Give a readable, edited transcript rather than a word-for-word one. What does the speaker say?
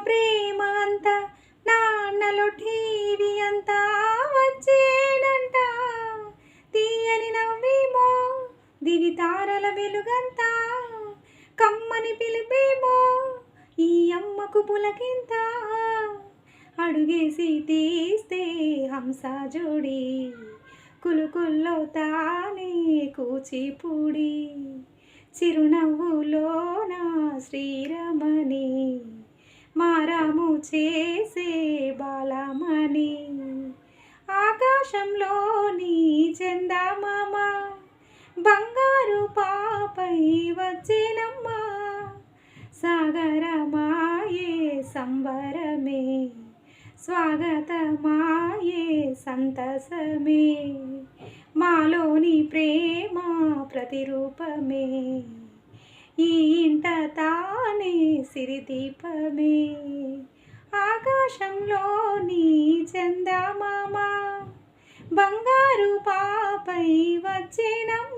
ప్రేమ అంతా, నాన్నలో టీవీ అంతా వచ్చేనంట. తీయని నవ్వేమో దివి తారల వెలుగంతా, కమ్మని పిలిపేమో ఈ అమ్మకు పులకింత. అడుగేసి తీస్తే హంస జోడి, కులుకుల్లో తానే కూచిపూడి, చిరునవ్వులోన శ్రీరమణి, మారాము చేసే బాలమణి. ఆకాశంలోని చందమామ బంగారు పాపై వచ్చేనమ్మా, సాగరమాయే సంబరమే, స్వాగతమాయే సంతసమే. మాలోని ప్రేమ ప్రతిరూపమే, ఈ ఇంట తానే సిరిదీపమే. ఆకాశంలోని చందమామ బంగారు పాపై వచ్చేనమ్మ,